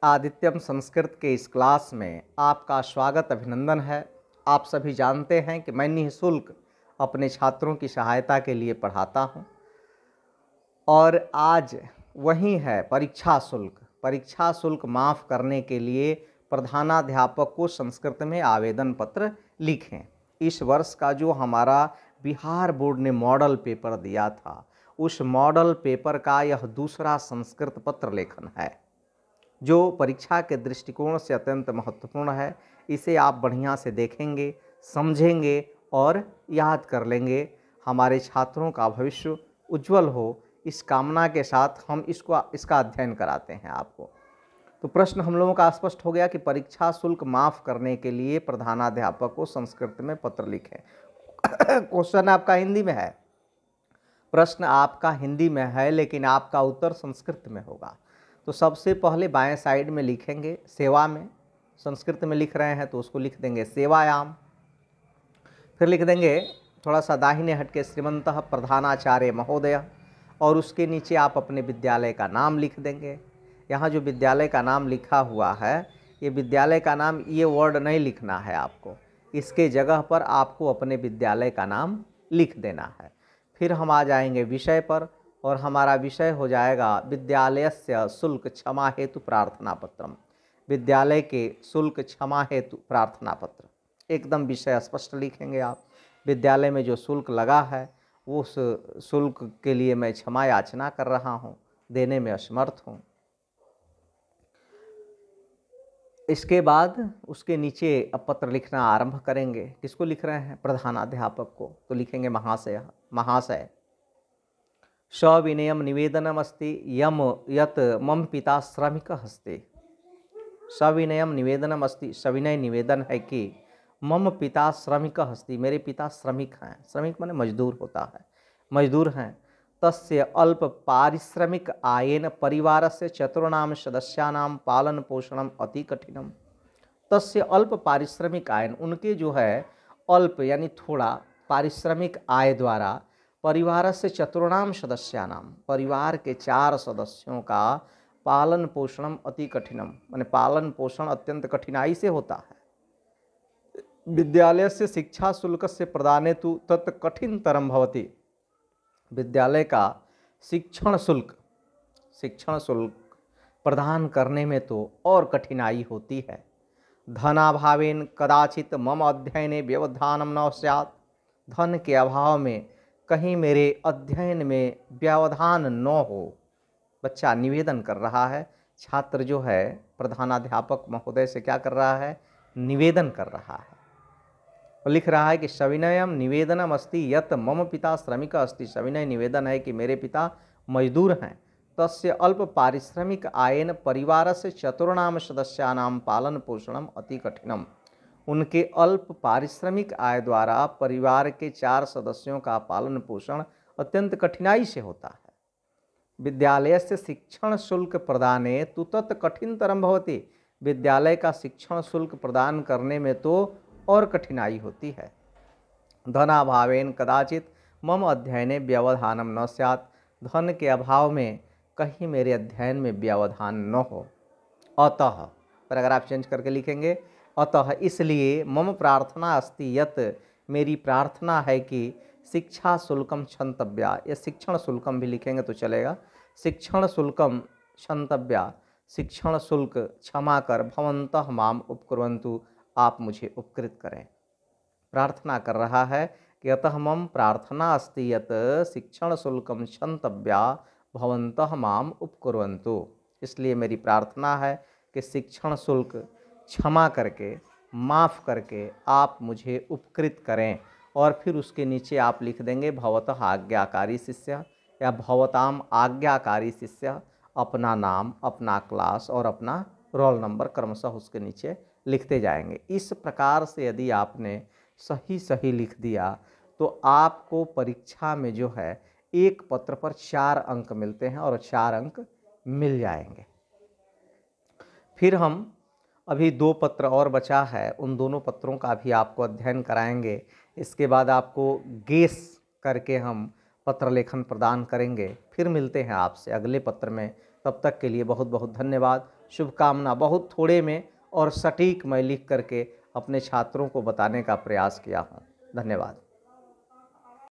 आदित्यम संस्कृत के इस क्लास में आपका स्वागत अभिनंदन है। आप सभी जानते हैं कि मैं निःशुल्क अपने छात्रों की सहायता के लिए पढ़ाता हूं और आज वही है परीक्षा शुल्क। परीक्षा शुल्क माफ़ करने के लिए प्रधानाध्यापक को संस्कृत में आवेदन पत्र लिखें। इस वर्ष का जो हमारा बिहार बोर्ड ने मॉडल पेपर दिया था, उस मॉडल पेपर का यह दूसरा संस्कृत पत्र लेखन है जो परीक्षा के दृष्टिकोण से अत्यंत महत्वपूर्ण है। इसे आप बढ़िया से देखेंगे, समझेंगे और याद कर लेंगे। हमारे छात्रों का भविष्य उज्जवल हो, इस कामना के साथ हम इसका अध्ययन कराते हैं आपको। तो प्रश्न हम लोगों का स्पष्ट हो गया कि परीक्षा शुल्क माफ़ करने के लिए प्रधानाध्यापक को संस्कृत में पत्र लिखें। क्वेश्चन आपका हिंदी में है, प्रश्न आपका हिंदी में है, लेकिन आपका उत्तर संस्कृत में होगा। तो सबसे पहले बाएं साइड में लिखेंगे सेवा में, संस्कृत में लिख रहे हैं तो उसको लिख देंगे सेवायाम। फिर लिख देंगे थोड़ा सा दाहिने हट के श्रीमंतः प्रधानाचार्य महोदय, और उसके नीचे आप अपने विद्यालय का नाम लिख देंगे। यहाँ जो विद्यालय का नाम लिखा हुआ है, ये विद्यालय का नाम, ये वर्ड नहीं लिखना है आपको, इसके जगह पर आपको अपने विद्यालय का नाम लिख देना है। फिर हम आ जाएंगे विषय पर, और हमारा विषय हो जाएगा विद्यालयस्य शुल्क क्षमा हेतु प्रार्थना पत्रम। विद्यालय के शुल्क क्षमा हेतु प्रार्थना पत्र, एकदम विषय स्पष्ट लिखेंगे आप। विद्यालय में जो शुल्क लगा है, उस शुल्क के लिए मैं क्षमा याचना कर रहा हूँ, देने में असमर्थ हूँ। इसके बाद उसके नीचे अब पत्र लिखना आरंभ करेंगे। किसको लिख रहे हैं? प्रधानाध्यापक को। तो लिखेंगे महाशय, महाशय सविनयम निवेदनम अस्ति यम यत मम पिता श्रमिक हस्ते। सविनयम निवेदनम अस्ति, सविनय निवेदन है कि मम पिता श्रमिक हस्ति, मेरे पिता श्रमिक हैं। श्रमिक माने मजदूर होता है, मजदूर हैं। तस्य अल्प पारिश्रमिक आयेन परिवारस्य चतुर्णाम सदस्यानां पालन पोषणम अति कठिनम। तस्य अल्प पारिश्रमिक आयन, उनके जो है अल्प यानी थोड़ा पारिश्रमिक आय द्वारा परिवार से चतुर्णाम सदस्यानाम, परिवार के 4 सदस्यों का पालन पोषणम अति कठिनम, माने पालन पोषण अत्यंत कठिनाई से होता है। विद्यालय से शिक्षा शुल्क से प्रदाने तु तत् कठिनतरम भवति। विद्यालय का शिक्षण शुल्क प्रदान करने में तो और कठिनाई होती है। धनाभावेन कदाचित मम अध्ययने व्यवधानम न स्यात्, धन के अभाव में कहीं मेरे अध्ययन में व्यवधान न हो। बच्चा निवेदन कर रहा है, छात्र जो है प्रधानाध्यापक महोदय से क्या कर रहा है? निवेदन कर रहा है। और लिख रहा है कि सविनयम निवेदनम अस्ति यत मम पिता श्रमिक अस्ति, सविनय निवेदन है कि मेरे पिता मजदूर हैं। तस्य अल्प पारिश्रमिक आयन परिवार से चतुर्णाम सदस्यानाम पालन पोषणम अति कठिनम, उनके अल्प पारिश्रमिक आय द्वारा परिवार के 4 सदस्यों का पालन पोषण अत्यंत कठिनाई से होता है। विद्यालय से शिक्षण शुल्क प्रदाने तु तत् कठिनतरम भवति, विद्यालय का शिक्षण शुल्क प्रदान करने में तो और कठिनाई होती है। धनाभावेन कदाचित मम अध्ययने व्यवधानम न स्यात्, धन के अभाव में कहीं मेरे अध्ययन में व्यवधान न हो। अतः, पैराग्राफ चेंज करके लिखेंगे अतः, इसलिए मम प्रार्थना अस्ति यत, मेरी प्रार्थना है कि शिक्षा शुल्कम क्षंतव्या, या शिक्षण शुल्कम भी लिखेंगे तो चलेगा, शिक्षण शुल्कम क्षंतव्या, शिक्षण शुल्क क्षमा कर भवन्तः माम उपकुर्वन्तु, आप मुझे उपकृत करें। प्रार्थना कर रहा है कि अतः मम प्रार्थना अस्ति यत शिक्षण शुल्कम क्षंतव्या भवन्तः माम उपकुर्वन्तु, इसलिए मेरी प्रार्थना है कि शिक्षण शुल्क क्षमा करके, माफ़ करके आप मुझे उपकृत करें। और फिर उसके नीचे आप लिख देंगे भवतः आज्ञाकारी शिष्य, या भवताम आज्ञाकारी शिष्य, अपना नाम, अपना क्लास और अपना रोल नंबर क्रमशः उसके नीचे लिखते जाएंगे। इस प्रकार से यदि आपने सही लिख दिया तो आपको परीक्षा में जो है एक पत्र पर 4 अंक मिलते हैं, और 4 अंक मिल जाएंगे। फिर हम अभी 2 पत्र और बचा है, उन दोनों पत्रों का भी आपको अध्ययन कराएंगे। इसके बाद आपको गेस करके हम पत्र लेखन प्रदान करेंगे। फिर मिलते हैं आपसे अगले पत्र में। तब तक के लिए बहुत बहुत धन्यवाद। शुभकामना। बहुत थोड़े में और सटीक मैं लिख करके अपने छात्रों को बताने का प्रयास किया हूँ। धन्यवाद।